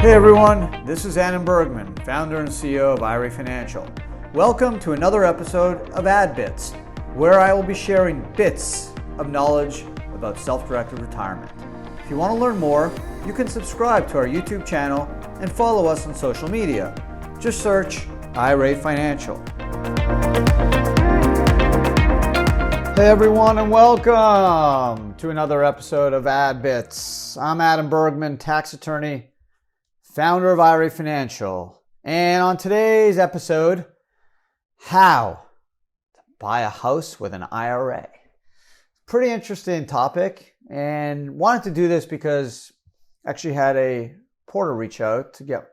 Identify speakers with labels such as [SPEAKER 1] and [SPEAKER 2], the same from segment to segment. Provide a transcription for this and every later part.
[SPEAKER 1] Hey everyone, this is Bergman, founder and CEO of IRA Financial. Welcome to another episode of AdBits, where I will be sharing bits of knowledge about self-directed retirement. If you want to learn more, you can subscribe to our YouTube channel and follow us on social media. Just search IRA Financial. Hey everyone, and welcome to another episode of AdBits. I'm Bergman, tax attorney, founder of IRA Financial. And on today's episode, how to buy a house with an IRA. Pretty interesting topic, and wanted to do this because I actually had a reporter reach out to get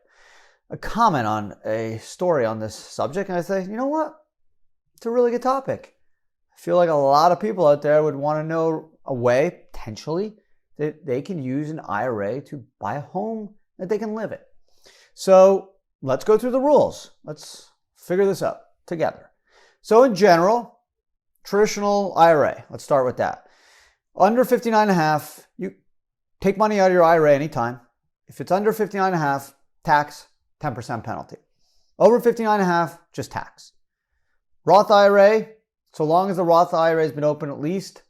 [SPEAKER 1] a comment on a story on this subject. And I say, you know what? It's a really good topic. I feel like a lot of people out there would want to know a way, potentially, that they can use an IRA to buy a home that they can live in. So let's go through the rules. Let's figure this out together. So in general, traditional IRA, let's start with that. Under 59.5, you take money out of your IRA anytime. If it's under 59.5, tax, 10% penalty. Over 59.5, just tax. Roth IRA, so long as the Roth IRA has been open at least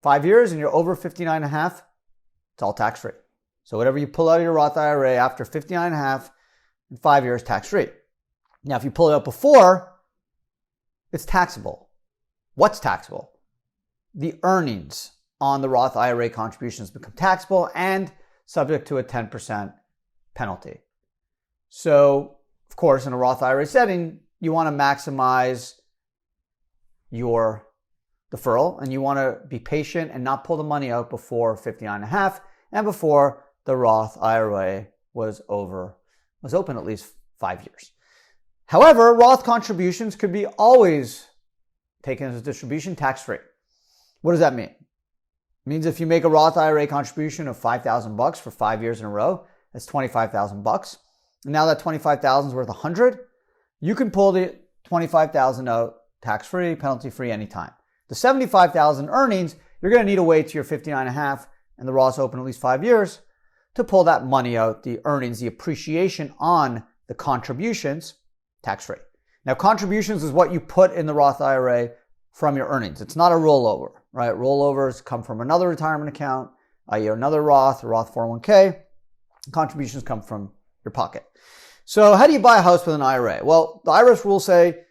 [SPEAKER 1] 5 years and you're over 59.5, it's all tax-free. So whatever you pull out of your Roth IRA after 59.5 in 5 years, tax-free. Now, if you pull it out before, it's taxable. What's taxable? The earnings on the Roth IRA contributions become taxable and subject to a 10% penalty. So, of course, in a Roth IRA setting, you want to maximize your deferral and you want to be patient and not pull the money out before 59.5 and before the Roth IRA was open at least 5 years. However, Roth contributions could be always taken as a distribution tax-free. What does that mean? It means if you make a Roth IRA contribution of $5,000 for 5 years in a row, that's $25,000. And now that $25,000 is worth $100, you can pull the $25,000 out tax-free, penalty-free anytime. The $75,000 earnings, you're going to need to wait till you're 59.5 and the Roth's open at least 5 years to pull that money out, the earnings, the appreciation on the contributions, tax-free. Now, contributions is what you put in the Roth IRA from your earnings. It's not a rollover, right? Rollovers come from another retirement account, i.e. another Roth, or Roth 401k. Contributions come from your pocket. So how do you buy a house with an IRA? Well, the IRS rules say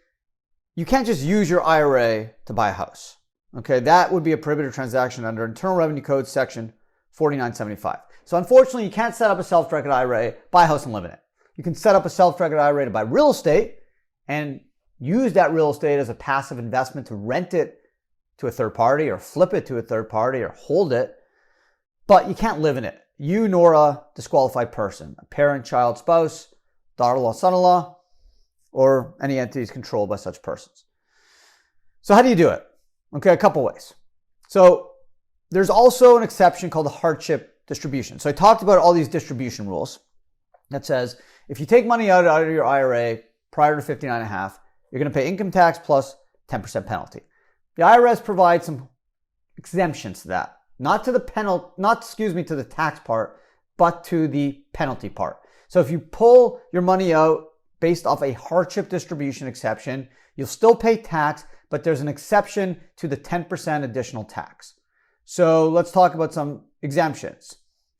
[SPEAKER 1] you can't just use your IRA to buy a house. Okay, that would be a prohibited transaction under Internal Revenue Code section 4975. So unfortunately, you can't set up a self-directed IRA, buy a house and live in it. You can set up a self-directed IRA to buy real estate and use that real estate as a passive investment to rent it to a third party or flip it to a third party or hold it, but you can't live in it. You nor a disqualified person, a parent, child, spouse, daughter-in-law, son-in-law, or any entities controlled by such persons. So how do you do it? Okay, a couple ways. So there's also an exception called the hardship distribution. So I talked about all these distribution rules that says if you take money out of your IRA prior to 59.5, you're going to pay income tax plus 10% penalty. The IRS provides some exemptions to that, not to the to the tax part, but to the penalty part. So if you pull your money out based off a hardship distribution exception, you'll still pay tax, but there's an exception to the 10% additional tax. So let's talk about some exemptions,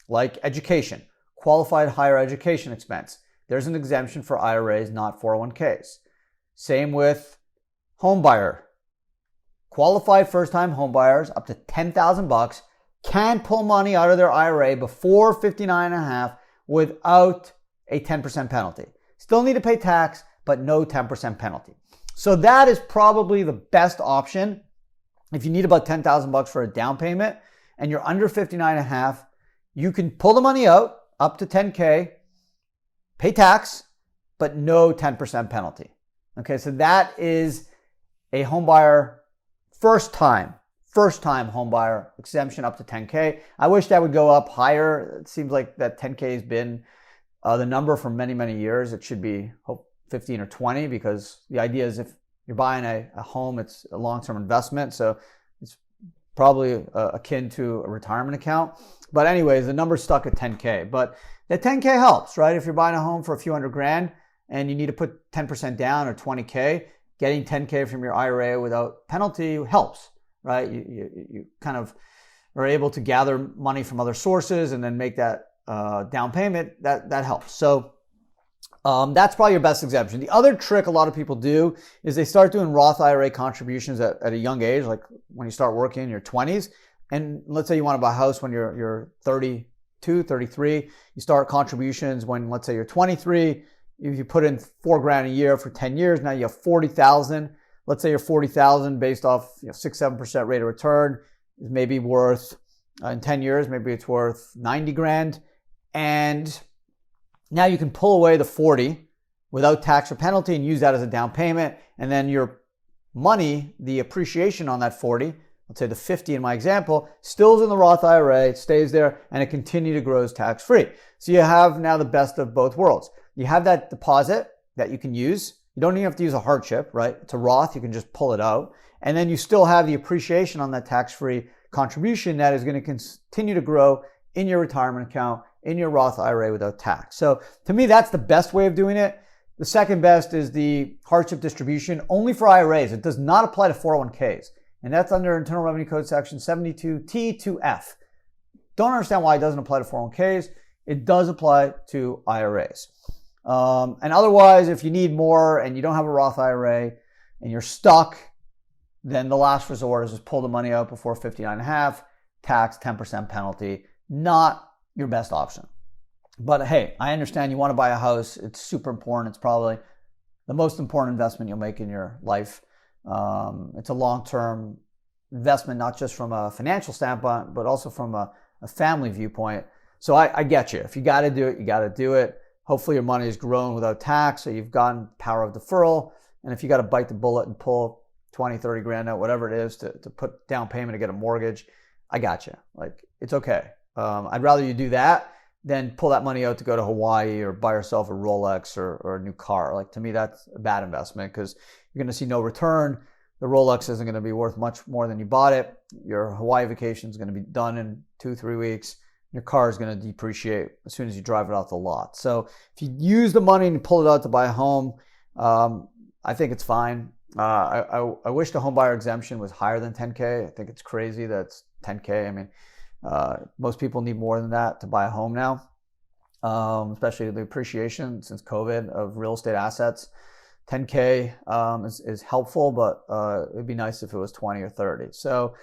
[SPEAKER 1] like education, qualified higher education expense. There's an exemption for IRAs, not 401ks. Same with home buyer. Qualified first-time home buyers up to $10,000 can pull money out of their IRA before 59.5 without a 10% penalty. Still need to pay tax, but no 10% penalty. So that is probably the best option. If you need about $10,000 for a down payment and you're under 59.5, you can pull the money out up to $10K, pay tax, but no 10% penalty. Okay, so that is a home buyer first time home buyer exemption up to $10K. I wish that would go up higher. It seems like that $10K has been the number for many, many years. It should be 15 or 20 because the idea is if you're buying a home, it's a long-term investment. So it's probably akin to a retirement account. But anyways, the number's stuck at 10K. But that 10K helps, right? If you're buying a home for a few $100,000 and you need to put 10% down or 20K, getting 10K from your IRA without penalty helps, right? You kind of are able to gather money from other sources and then make that down payment. That helps. So that's probably your best exemption. The other trick a lot of people do is they start doing Roth IRA contributions at a young age, like when you start working in your 20s. And let's say you want to buy a house when you're 32, 33. You start contributions when, let's say, you're 23. If you put in $4,000 a year for 10 years, now you have $40,000. Let's say you're $40,000 based off 6-7% rate of return is maybe worth in 10 years, maybe it's worth $90,000. And now you can pull away the 40 without tax or penalty and use that as a down payment. And then your money, the appreciation on that 40, let's say the 50 in my example, still is in the Roth IRA, it stays there, and it continues to grow tax-free. So you have now the best of both worlds. You have that deposit that you can use. You don't even have to use a hardship, right? It's a Roth, you can just pull it out. And then you still have the appreciation on that tax-free contribution that is going to continue to grow in your retirement account, in your Roth IRA without tax. So to me, that's the best way of doing it. The second best is the hardship distribution only for IRAs. It does not apply to 401ks. And that's under Internal Revenue Code section 72T2F. Don't understand why it doesn't apply to 401ks. It does apply to IRAs. And otherwise, if you need more and you don't have a Roth IRA and you're stuck, then the last resort is just pull the money out before 59.5, tax, 10% penalty. Not your best option. But hey, I understand you want to buy a house. It's super important. It's probably the most important investment you'll make in your life. It's a long-term investment, not just from a financial standpoint, but also from a family viewpoint. So I get you. If you got to do it, you got to do it. Hopefully your money is grown without tax, so you've gotten power of deferral. And if you got to bite the bullet and pull 20, 30 grand out, whatever it is to put down payment to get a mortgage, I got you. Like, it's okay. I'd rather you do that than pull that money out to go to Hawaii or buy yourself a Rolex or a new car. Like, to me, that's a bad investment because you're going to see no return. The Rolex isn't going to be worth much more than you bought it. Your Hawaii vacation is going to be done in 2-3 weeks. Your car is going to depreciate as soon as you drive it off the lot. So if you use the money and you pull it out to buy a home, I think it's fine. I wish the home buyer exemption was higher than 10K. I think it's crazy that's 10K. I mean, most people need more than that to buy a home now, especially the appreciation since COVID of real estate assets. 10K is helpful, but it'd be nice if it was 20 or 30. So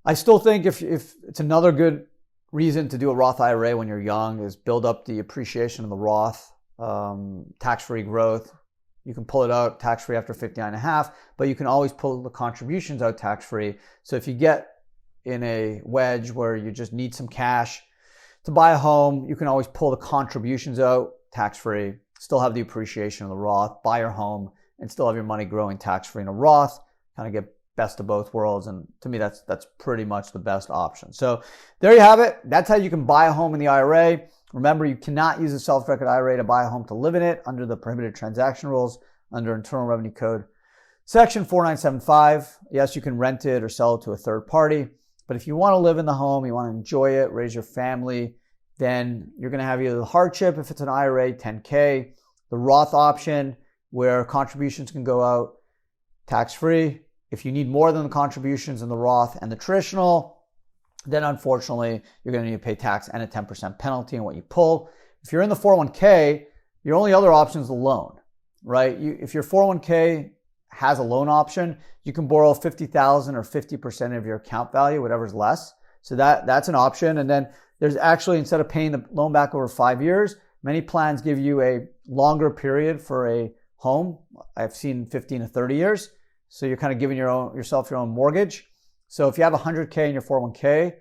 [SPEAKER 1] I still think if it's another good reason to do a Roth IRA when you're young is build up the appreciation of the Roth, tax-free growth. You can pull it out tax-free after 59.5, but you can always pull the contributions out tax-free. So if you get in a wedge where you just need some cash to buy a home, you can always pull the contributions out tax-free, still have the appreciation of the Roth, buy your home, and still have your money growing tax-free in a Roth, kind of get best of both worlds. And to me, that's pretty much the best option. So there you have it. That's how you can buy a home in the IRA. Remember, you cannot use a self-directed IRA to buy a home to live in it under the prohibited transaction rules under Internal Revenue Code section 4975. Yes, you can rent it or sell it to a third party. But if you want to live in the home, you want to enjoy it, raise your family, then you're going to have either the hardship, if it's an IRA, 10K, the Roth option, where contributions can go out tax-free. If you need more than the contributions in the Roth and the traditional, then unfortunately, you're going to need to pay tax and a 10% penalty on what you pull. If you're in the 401k, your only other option is the loan, right? If your 401k has a loan option, you can borrow $50,000 or 50% of your account value, whatever's less. So that's an option. And then there's actually, instead of paying the loan back over 5 years, many plans give you a longer period for a home. I've seen 15 to 30 years. So you're kind of giving yourself your own mortgage. So if you have $100K in your 401k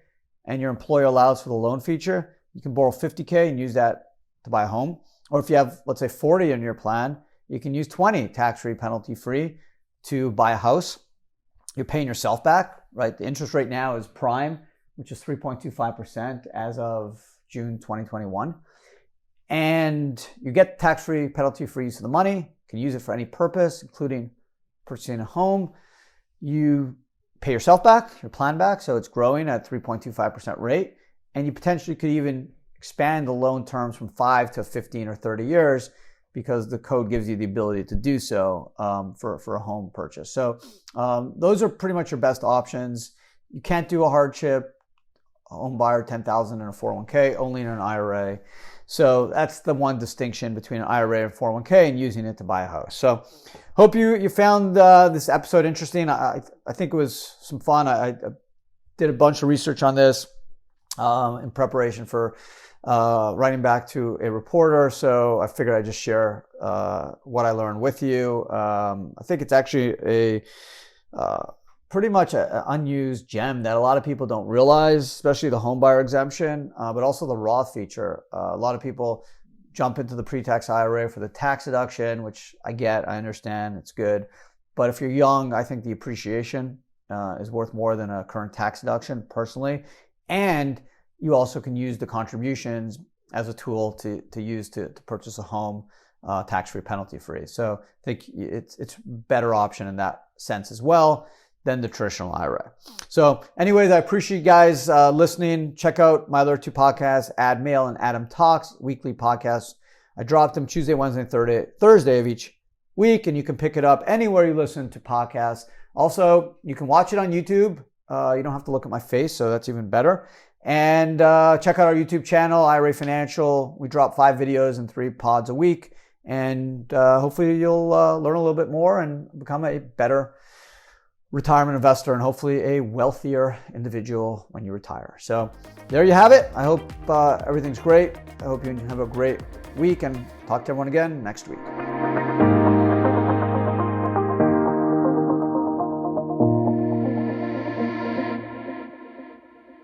[SPEAKER 1] and your employer allows for the loan feature, you can borrow $50K and use that to buy a home. Or if you have, let's say, 40 in your plan, you can use 20 tax-free, penalty-free to buy a house. You're paying yourself back, right? The interest rate now is prime, which is 3.25% as of June 2021. And you get tax-free, penalty-free use of the money. You can use it for any purpose, including purchasing a home. You pay yourself back, your plan back, so it's growing at 3.25% rate, and you potentially could even expand the loan terms from 5 to 15 or 30 years because the code gives you the ability to do so for a home purchase. So those are pretty much your best options. You can't do a hardship home buyer, $10,000 in a 401k, only in an IRA. So that's the one distinction between an IRA and 401k and using it to buy a house. So hope you found this episode interesting. I think it was some fun. I did a bunch of research on this in preparation for writing back to a reporter. So I figured I'd just share what I learned with you. I think it's actually pretty much an unused gem that a lot of people don't realize, especially the home buyer exemption, but also the Roth feature. A lot of people jump into the pre-tax IRA for the tax deduction, which I get, I understand, it's good. But if you're young, I think the appreciation is worth more than a current tax deduction personally. And you also can use the contributions as a tool to use to purchase a home tax-free, penalty-free. So I think it's a better option in that sense as well than the traditional IRA. So anyways, I appreciate you guys listening. Check out my other two podcasts, Ad Mail and Adam Talks, weekly podcasts. I drop them Tuesday, Wednesday, and Thursday of each week, and you can pick it up anywhere you listen to podcasts. Also, you can watch it on YouTube. You don't have to look at my face, so that's even better. And check out our YouTube channel, IRA Financial. We drop 5 videos and 3 pods a week. And hopefully you'll learn a little bit more and become a better retirement investor and hopefully a wealthier individual when you retire. So there you have it. I hope everything's great. I hope you have a great week and talk to everyone again next week.